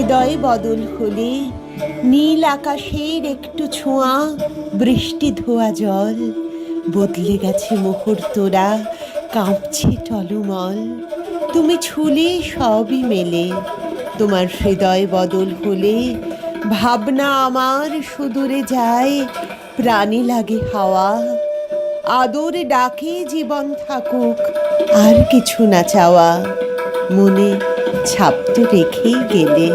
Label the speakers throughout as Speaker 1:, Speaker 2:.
Speaker 1: হৃদয়ে বদল হলে নীল আকাশের একটু ছোঁয়া, বৃষ্টি ধোয়া জল, বদলে গেছে মুহূর্তরা, কাঁপছে টলমল। তুমি ছুলে সবই মেলে, তোমার হৃদয় বদল হলে ভাবনা আমার সুদূরে যায়, প্রাণে লাগে হাওয়া। আদরে ডাকে জীবন থাকুক, আর কিছু না চাওয়া, মনে ছাপ তো রেখেই গেলে।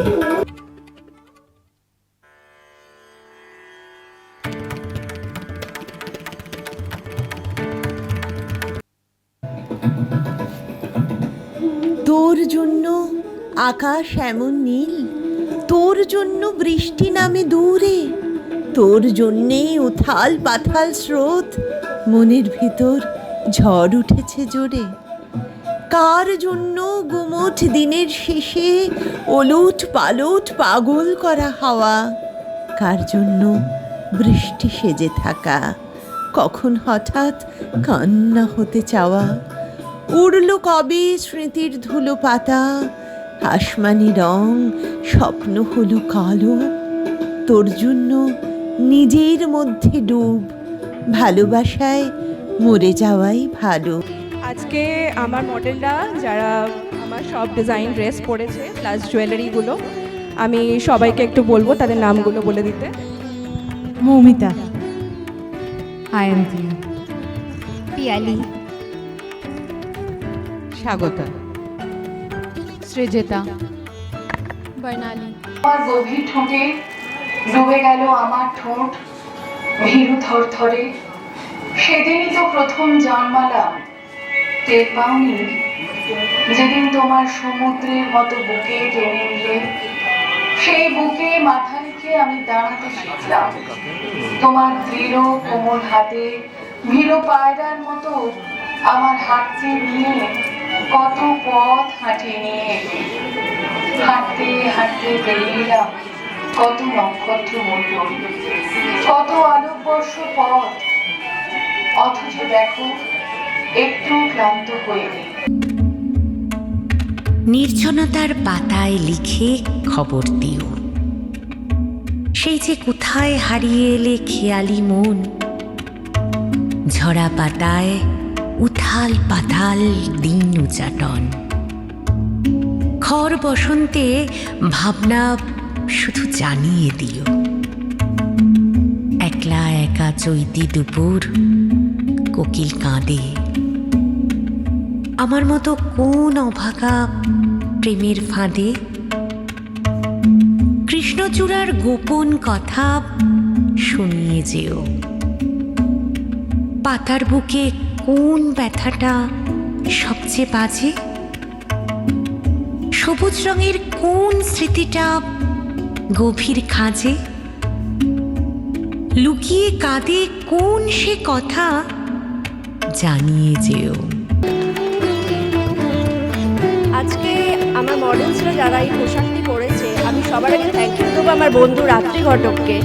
Speaker 1: তোর জন্য আকাশ এমন নীল, তোর জন্য বৃষ্টি নামে দূরে, তোর জন্যে উথাল পাথাল স্রোত, মনের ভিতর ঝড় উঠেছে জোরে। কার জন্য গুমোট দিনের শেষে ওলট পালট পাগল করা হাওয়া, কার জন্য বৃষ্টি সেজে থাকা, কখন হঠাৎ কান্না হতে চাওয়া। উড়ল কবে স্মৃতির ধুলো পাতা, আসমানি রং স্বপ্ন হলো কালো। তোর জন্য নিজের মধ্যে ডুব, ভালোবাসায় মরে যাওয়াই ভালো।
Speaker 2: আজকে আমার মডেলরা যারা আমার সব ডিজাইন ড্রেস পরেছে প্লাস জুয়েলারিগুলো, আমি সবাইকে একটু বলবো তাদের নামগুলো বলে দিতে।
Speaker 3: মৌমিতা, আয়ন্তী,
Speaker 4: পিয়ালি,
Speaker 3: স্বাগতা, সৃজেতা,
Speaker 4: বর্ণালী।
Speaker 5: আমার গভীর ঠোঁটে ডুবে গেল আমার ঠোঁট ভীরু থরথরে, সেদিনই তো প্রথম জন্মালাম, টের পাওনি যেদিন তোমার সমুদ্রের মতো বুকে টেনে নিলে, সেই বুকে মাথা রেখে আমি দাঁড়াতে শিখলাম। তোমার দৃঢ় কোমল হাতে ভীরু পায়রার মতো আমার হাতকে নিয়ে কত পথ হাঁটিয়ে নিয়ে এলে। হাঁটতে হাঁটতে পেরিলাম কত নক্ষত্র মণ্ডল, কত আলোকবর্ষ পথ, অথচ দেখো একটু ক্লান্ত হয়ে নেই।
Speaker 6: নির্জনতার পাতায় লিখে খবর দিও, সেই যে কোথায় হারিয়ে এলে খেয়ালি মন। ঝরা পাতায় উথাল পাতাল দিন উচাটন, খর বসন্তে ভাবনা শুধু জানিয়ে দিও। একলা একা চৈতি দুপুর, কোকিল কাঁদে। আমার মতো কোন অভাগা প্রেমের ফাঁদে, কৃষ্ণচূড়ার গোপন কথা শুনিয়ে যেও। পাতার বুকে কোন ব্যথাটা সবচেয়ে বাজে, সবুজ রঙের কোন স্মৃতিটা গভীর খাঁজে, লুকিয়ে কাঁদে কোন সে কথা জানিয়ে যেও।
Speaker 2: আজকে আমার মডেলসরা যারা এই পোশাকটি পরেছে, আমি সবার আগে থ্যাংক ইউ দেবো আমার বন্ধু রাত্রি ঘটককে।